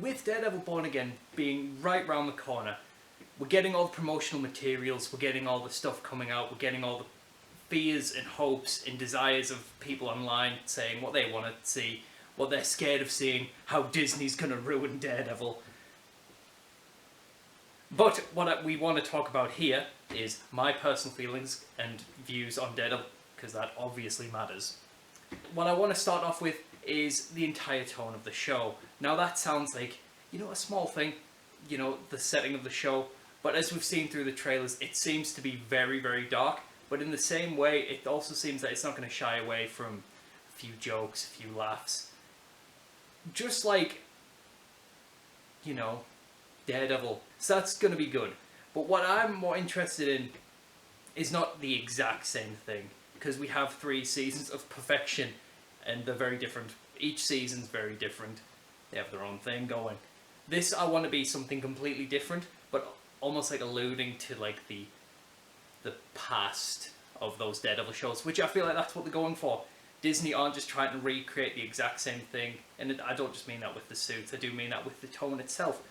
with Daredevil Born Again being right round the corner, we're getting all the promotional materials, we're getting all the stuff coming out, we're getting all the fears and hopes and desires of people online saying what they want to see, what they're scared of seeing, how Disney's going to ruin Daredevil. But what we want to talk about here is my personal feelings and views on Daredevil, because that obviously matters. What I want to start off with is the entire tone of the show. Now that sounds like, a small thing, the setting of the show, but as we've seen through the trailers, it seems to be very, very dark, but in the same way, it also seems that it's not going to shy away from a few jokes, a few laughs. Just like, Daredevil. So that's going to be good. But what I'm more interested in is not the exact same thing, because we have 3 seasons of perfection, and they're very different. Each season's very different. They have their own thing going. This, I want to be something completely different, but almost like alluding to like the past of those Daredevil shows, which I feel like that's what they're going for. Disney aren't just trying to recreate the exact same thing, and I don't just mean that with the suits, I do mean that with the tone itself.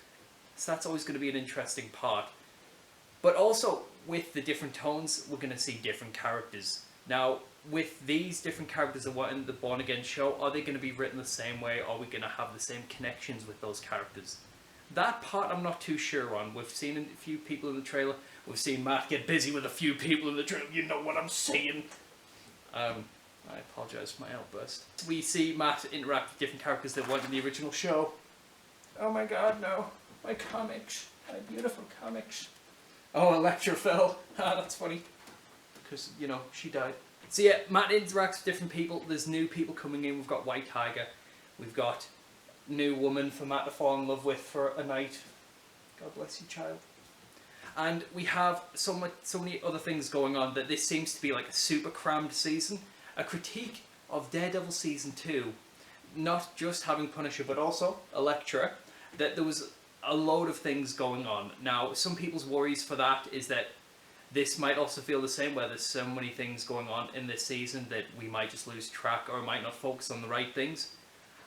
So that's always going to be an interesting part. But also, with the different tones, we're going to see different characters. Now, with these different characters that were in the Born Again show, are they going to be written the same way? Are we going to have the same connections with those characters? That part I'm not too sure on. We've seen a few people in the trailer. We've seen Matt get busy with a few people in the trailer. You know what I'm saying. I apologise for my outburst. We see Matt interact with different characters that weren't in the original show. Oh my god, no. My comics. My beautiful comics. Oh, Elektra fell. Ah, that's funny. Because, she died. So yeah, Matt interacts with different people. There's new people coming in. We've got White Tiger. We've got new woman for Matt to fall in love with for a night. God bless you, child. And we have so many other things going on that this seems to be like a super crammed season. A critique of Daredevil Season 2. Not just having Punisher, but also Elektra. That there was a load of things going on. Now, some people's worries for that is that this might also feel the same, where there's so many things going on in this season that we might just lose track or might not focus on the right things.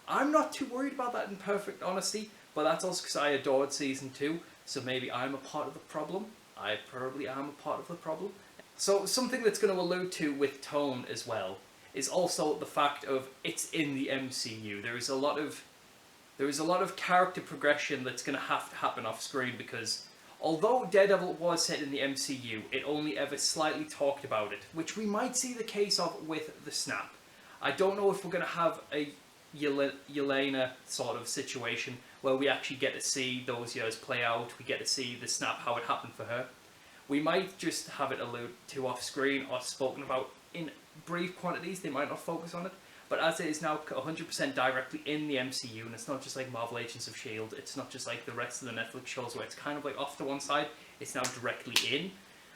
I'm not too worried about that, in perfect honesty, but that's also because I adored Season 2, so maybe I'm a part of the problem. I probably am a part of the problem. So something that's going to allude to with tone as well is also the fact of it's in the MCU. There is a lot of character progression that's going to have to happen off screen, because although Daredevil was set in the MCU, it only ever slightly talked about it, which we might see the case of with the Snap. I don't know if we're going to have a Yelena sort of situation where we actually get to see those years play out, we get to see the Snap, how it happened for her. We might just have it alluded to off screen or spoken about in brief quantities. They might not focus on it, but as it is now 100% directly in the MCU, and it's not just like Marvel Agents of S.H.I.E.L.D., it's not just like the rest of the Netflix shows where it's kind of like off to one side, it's now directly in.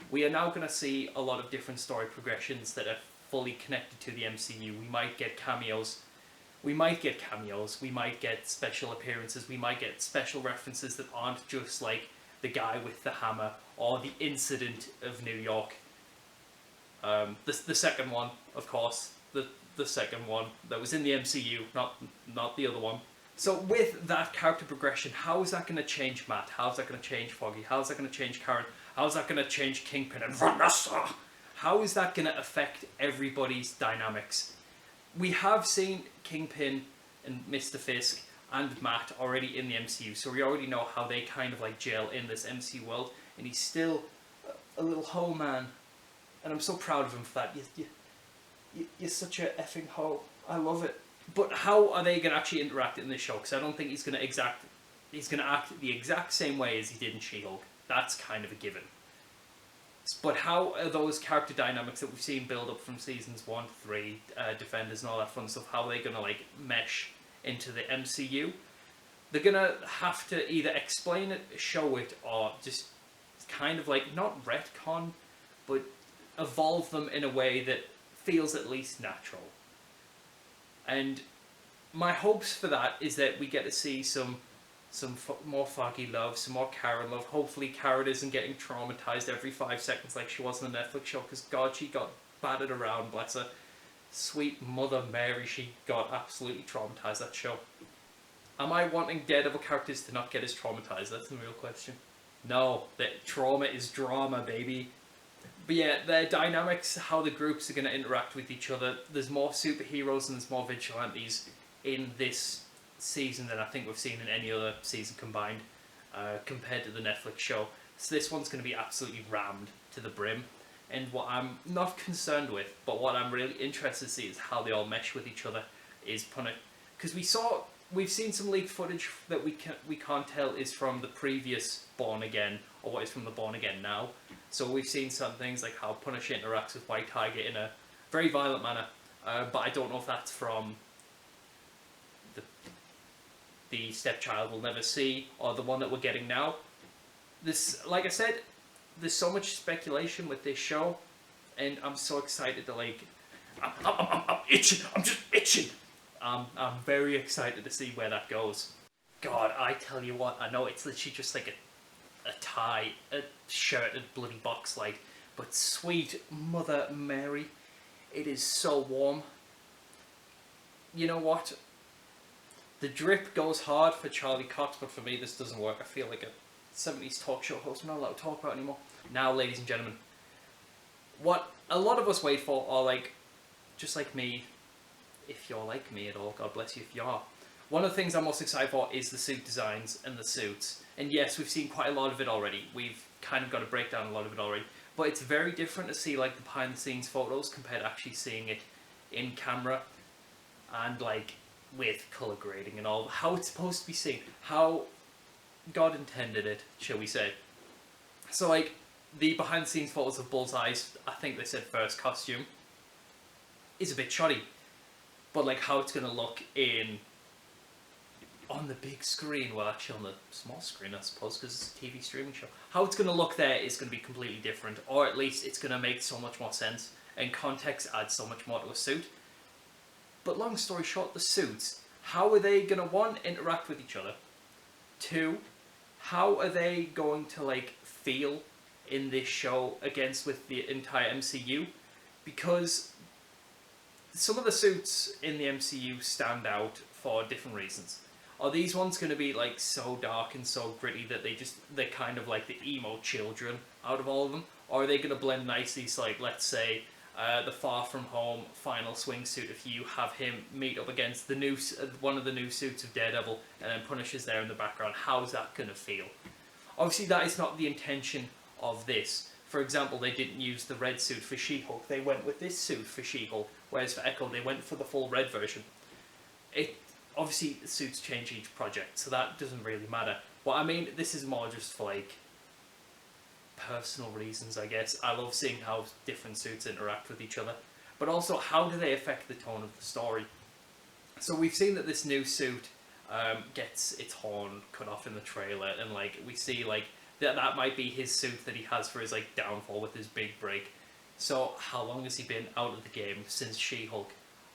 We are now going to see a lot of different story progressions that are fully connected to the MCU. We might get cameos, we might get special appearances, we might get special references that aren't just like the guy with the hammer or the incident of New York. The second one, of course, the second one that was in the MCU, not the other one. So with that character progression, how is that going to change Matt? How is that going to change Foggy? How is that going to change Karen? How is that going to change Kingpin and Vanessa? How is that going to affect everybody's dynamics? We have seen Kingpin and Mr. Fisk and Matt already in the MCU, so we already know how they kind of like gel in this MCU world, and he's still a little hoe man, and I'm so proud of him for that. You're such a effing hoe. I love it. But how are they going to actually interact in this show? Because I don't think he's going to act the exact same way as he did in She-Hulk. That's kind of a given. But how are those character dynamics that we've seen build up from seasons 1 to 3, Defenders and all that fun stuff, how are they going to like mesh into the MCU? They're going to have to either explain it, show it, or just kind of like, not retcon, but evolve them in a way that feels at least natural. And my hopes for that is that we get to see some more Foggy love, some more Karen love. Hopefully Karen isn't getting traumatized every 5 seconds like she was in the Netflix show, because God, she got battered around, bless her. Sweet Mother Mary, she got absolutely traumatized that show. Am I wanting Daredevil characters to not get as traumatized? That's the real question. No, that trauma is drama, baby. But yeah, their dynamics, how the groups are going to interact with each other. There's more superheroes and there's more vigilantes in this season than I think we've seen in any other season combined, compared to the Netflix show. So this one's going to be absolutely rammed to the brim. And what I'm not concerned with, but what I'm really interested to see is how they all mesh with each other. Because we've seen some leaked footage that we can't tell is from the previous Born Again or what is from the Born Again now. So we've seen some things like how Punisher interacts with White Tiger in a very violent manner, but I don't know if that's from the stepchild we'll never see or the one that we're getting now. This, like I said, there's so much speculation with this show, and I'm so excited to I'm itching. I'm just itching. I'm very excited to see where that goes. God, I tell you what, I know it's literally just like a tie, a shirt, a bloody box light, but sweet Mother Mary, it is so warm. You know what? The drip goes hard for Charlie Cox, but for me this doesn't work. I feel like a 70s talk show host I'm not allowed to talk about anymore. Now, ladies and gentlemen, what a lot of us wait for are like, just like me, if you're like me at all, God bless you if you are. One of the things I'm most excited for is the suit designs and the suits. And yes, we've seen quite a lot of it already. We've kind of got a breakdown a lot of it already. But it's very different to see like the behind the scenes photos compared to actually seeing it in camera and like with colour grading and all. How it's supposed to be seen. How God intended it, shall we say. So like the behind the scenes photos of Bullseye's, I think they said first costume, is a bit shoddy. But like how it's going to look on the big screen, well actually on the small screen I suppose because it's a TV streaming show, how it's going to look there is going to be completely different, or at least it's going to make so much more sense and context adds so much more to a suit. But long story short, the suits, how are they going to, one, interact with each other, two, how are they going to like feel in this show against with the entire MCU? Because some of the suits in the MCU stand out for different reasons. Are these ones going to be like so dark and so gritty that they're kind of like the emo children out of all of them? Or are they going to blend nicely? So like, let's say the Far From Home final swing suit, if you have him meet up against the new one of the new suits of Daredevil and then Punisher's there in the background, how's that going to feel? Obviously that is not the intention of this. For example, they didn't use the red suit for She-Hulk, they went with this suit for She-Hulk, whereas for Echo they went for the full red version. Obviously the suits change each project, so that doesn't really matter. What I mean, this is more just for like personal reasons, I guess. I love seeing how different suits interact with each other, but also how do they affect the tone of the story. So we've seen that this new suit gets its horn cut off in the trailer, and like we see like that might be his suit that he has for his like downfall with his big break. So how long has he been out of the game since She-Hulk?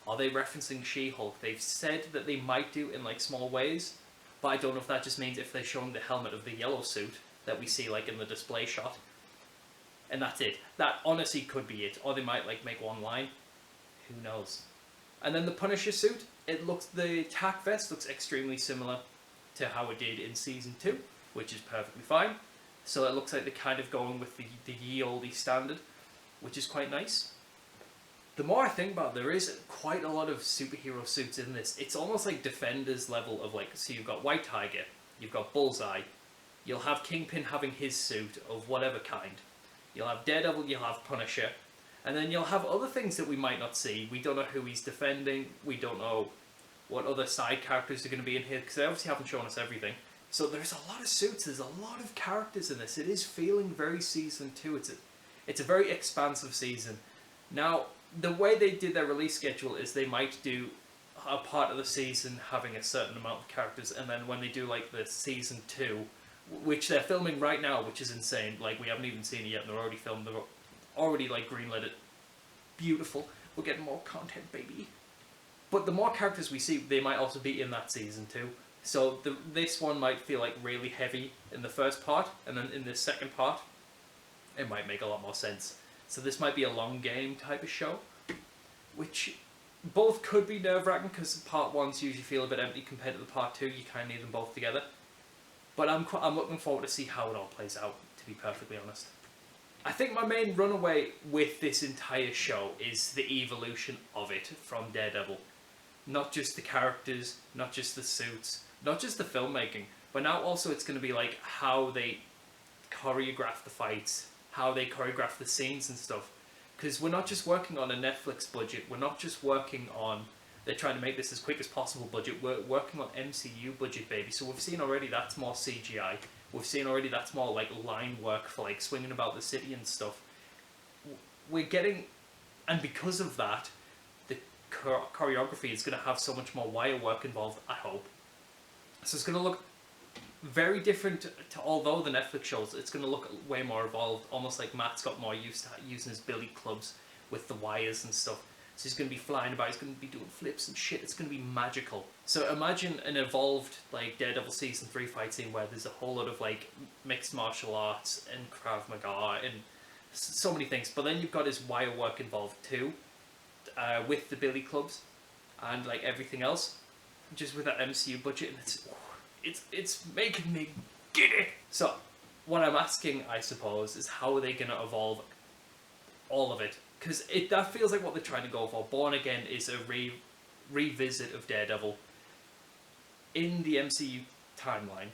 Are they referencing She-Hulk? They've said that they might do in like small ways, but I don't know if that just means if they're showing the helmet of the yellow suit that we see like in the display shot, and that's it. That honestly could be it. Or they might like make one line. Who knows? And then the Punisher suit, the tack vest looks extremely similar to how it did in season 2, which is perfectly fine. So it looks like they're kind of going with the ye olde standard, which is quite nice. The more I think about it, there is quite a lot of superhero suits in this. It's almost like Defenders level of like, so you've got White Tiger, you've got Bullseye, you'll have Kingpin having his suit of whatever kind, you'll have Daredevil, you'll have Punisher, and then you'll have other things that we might not see. We don't know who he's defending, we don't know what other side characters are going to be in here, because they obviously haven't shown us everything. So there's a lot of suits, there's a lot of characters in this. It is feeling very season 2. It's a very expansive season. Now, the way they did their release schedule is they might do a part of the season having a certain amount of characters, and then when they do like the season 2, which they're filming right now, which is insane, like we haven't even seen it yet and they're already filmed, they're already like greenlit it. Beautiful. We're getting more content, baby. But the more characters we see, they might also be in that season 2. So this one might feel like really heavy in the first part, and then in the second part, it might make a lot more sense. So this might be a long game type of show, which both could be nerve-wracking because part ones usually feel a bit empty compared to the part two. You kind of need them both together. But I'm looking forward to see how it all plays out, to be perfectly honest. I think my main runaway with this entire show is the evolution of it from Daredevil. Not just the characters, not just the suits, not just the filmmaking, but now also it's going to be like how they choreograph the fights, how they choreograph the scenes and stuff. Because we're not just working on a Netflix budget, we're not just working on, they're trying to make this as quick as possible budget, we're working on MCU budget, baby. So we've seen already that's more CGI. We've seen already that's more like line work for like swinging about the city and stuff. We're getting, and because of that, the choreography is going to have so much more wire work involved, I hope. So it's going to look very different to, although the Netflix shows, it's going to look way more evolved, almost like Matt's got more used to using his billy clubs with the wires and stuff. So he's going to be flying about, he's going to be doing flips and shit, it's going to be magical. So imagine an evolved like Daredevil Season 3 fight scene where there's a whole lot of like mixed martial arts and Krav Maga and so many things. But then you've got his wire work involved too, with the billy clubs and like everything else, just with that MCU budget, and it's making me giddy. So what I'm asking, I suppose, is how are they going to evolve all of it? Because that feels like what they're trying to go for. Born Again is a revisit of Daredevil in the MCU timeline,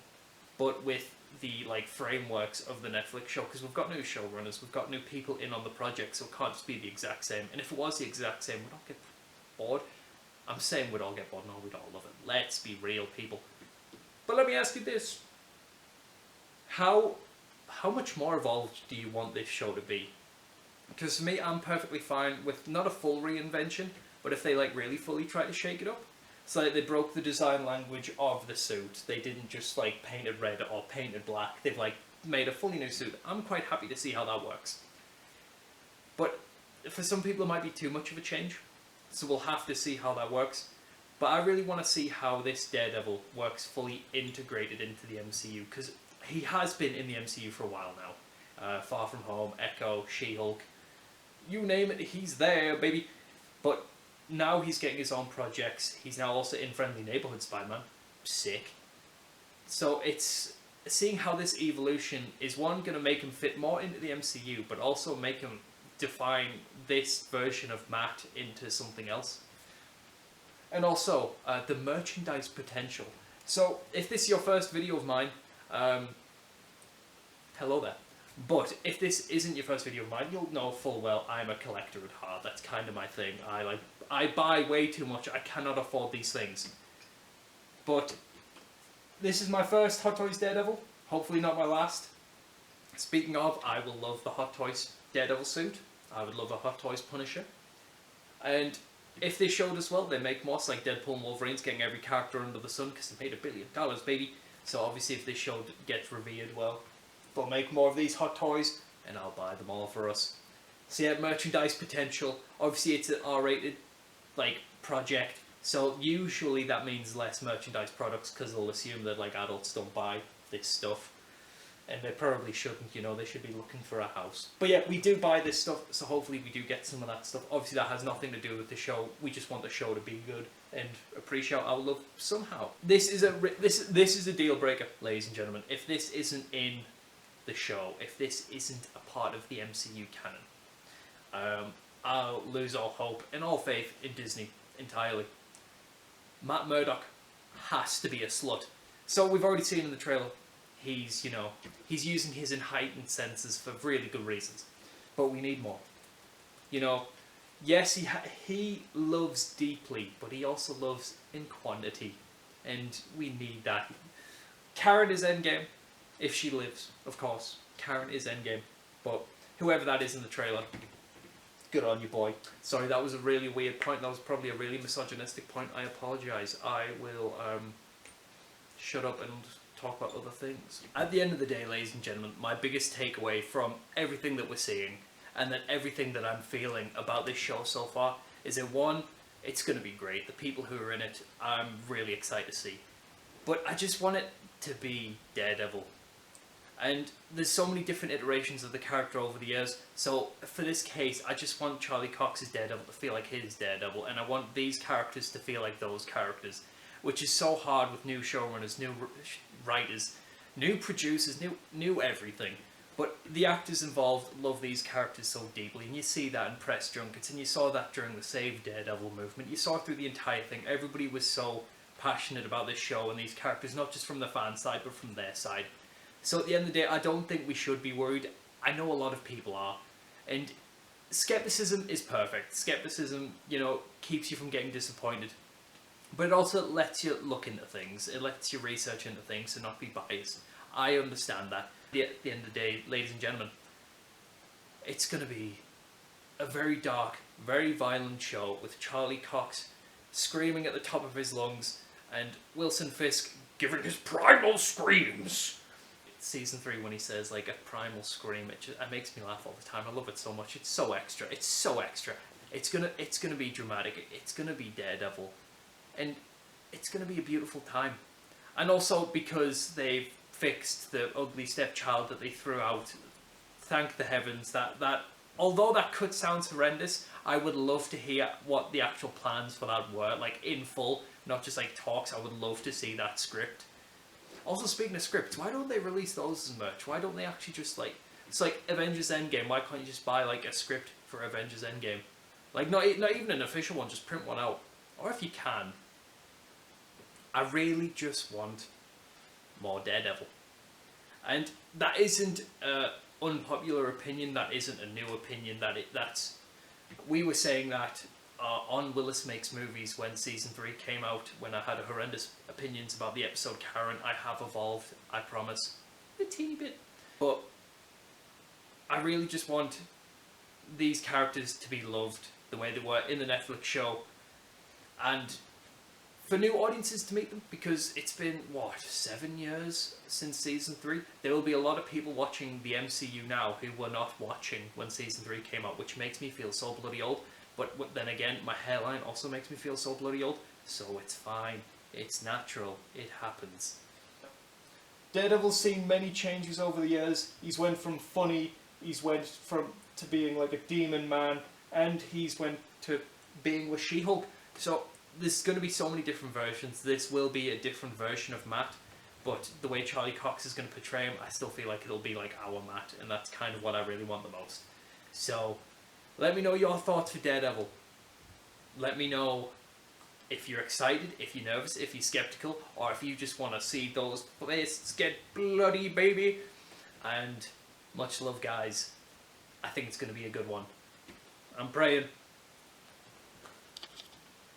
but with the like frameworks of the Netflix show. Because we've got new showrunners, we've got new people in on the project, so it can't just be the exact same. And if it was the exact same, we'd all get bored. I'm saying we'd all get bored, no, we'd all love it. Let's be real, people. But let me ask you this: how much more evolved do you want this show to be? Because for me, I'm perfectly fine with not a full reinvention, but if they like really fully try to shake it up. So like they broke the design language of the suit. They didn't just like paint it red or paint it black. They've like made a fully new suit. I'm quite happy to see how that works. But for some people it might be too much of a change. So we'll have to see how that works. But I really want to see how this Daredevil works fully integrated into the MCU. Because he has been in the MCU for a while now. Far From Home, Echo, She-Hulk. You name it, he's there, baby. But now he's getting his own projects. He's now also in Friendly Neighborhood Spider-Man. Sick. So it's seeing how this evolution is, one, going to make him fit more into the MCU, but also make him define this version of Matt into something else. And also, the merchandise potential. So, if this is your first video of mine, hello there. But if this isn't your first video of mine, you'll know full well I'm a collector at heart. That's kind of my thing. I buy way too much. I cannot afford these things. But this is my first Hot Toys Daredevil. Hopefully not my last. Speaking of, I will love the Hot Toys Daredevil suit. I would love a Hot Toys Punisher. And if they showed as well, they make more. Like Deadpool and Wolverine's getting every character under the sun because they made $1 billion, baby. So obviously if this show gets revered, well, they'll make more of these Hot Toys, and I'll buy them all for us. So yeah, merchandise potential. Obviously it's an R-rated like project, so usually that means less merchandise products because they'll assume that like adults don't buy this stuff, and they probably shouldn't. You know, they should be looking for a house. But yeah, we do buy this stuff, so hopefully we do get some of that stuff. Obviously that has nothing to do with the show. We just want the show to be good and appreciate our love somehow. This is a deal breaker, ladies and gentlemen. If this isn't in the show, if this isn't a part of the MCU canon, I'll lose all hope and all faith in Disney entirely. Matt Murdock has to be a slut. So we've already seen in the trailer, he's using his heightened senses for really good reasons, but we need more. You know, yes, he loves deeply, but he also loves in quantity, and we need that. Karen is endgame. If she lives, of course. Karen is endgame. But whoever that is in the trailer, good on you, boy. Sorry, that was a really weird point. That was probably a really misogynistic point. I apologise. I will shut up and talk about other things. At the end of the day, ladies and gentlemen, my biggest takeaway from everything that we're seeing, and then everything that I'm feeling about this show so far, is that one, it's going to be great. The people who are in it, I'm really excited to see. But I just want it to be Daredevil. And there's so many different iterations of the character over the years. So for this case, I just want Charlie Cox's Daredevil to feel like his Daredevil, and I want these characters to feel like those characters, which is so hard with new showrunners, new writers, new producers, new everything. But the actors involved love these characters so deeply, and you see that in press junkets, and you saw that during the Save Daredevil movement. You saw it through the entire thing. Everybody was so passionate about this show and these characters, not just from the fan side, but from their side. So at the end of the day, I don't think we should be worried. I know a lot of people are. And skepticism is perfect. Skepticism, keeps you from getting disappointed. But it also lets you look into things. It lets you research into things and not be biased. I understand that. At the end of the day, ladies and gentlemen, it's going to be a very dark, very violent show with Charlie Cox screaming at the top of his lungs and Wilson Fisk giving his primal screams. Season 3 when he says like a primal scream, it makes me laugh all the time. I love it so much. It's so extra. It's so extra. It's gonna be dramatic. It's gonna be Daredevil, and it's gonna be a beautiful time. And also because they've fixed the ugly stepchild that they threw out. Thank the heavens that although that could sound horrendous, I would love to hear what the actual plans for that were, like in full, not just like talks. I would love to see that script. Also, speaking of scripts, why don't they release those as merch? Why don't they actually just it's like Avengers Endgame, why can't you just buy like a script for Avengers Endgame? Like not even an official one, just print one out. Or if you can, I really just want more Daredevil. And that isn't an unpopular opinion, that isn't a new opinion, we were saying that on Willis Makes Movies when season 3 came out, when I had horrendous opinions about the episode Karen. I have evolved, I promise, a teeny bit. But I really just want these characters to be loved the way they were in the Netflix show, and for new audiences to meet them, because it's been, 7 years since season 3? There will be a lot of people watching the MCU now who were not watching when season 3 came out, which makes me feel so bloody old. But then again, my hairline also makes me feel so bloody old, so it's fine. It's natural. It happens. Daredevil's seen many changes over the years. He's went from funny, to being like a demon man, and he's went to being with She-Hulk. So there's going to be so many different versions. This will be a different version of Matt, but the way Charlie Cox is going to portray him, I still feel like it'll be like our Matt, and that's kind of what I really want the most. So let me know your thoughts for Daredevil. Let me know if you're excited, if you're nervous, if you're skeptical, or if you just want to see those fists get bloody, baby. And much love, guys. I think it's going to be a good one. I'm praying.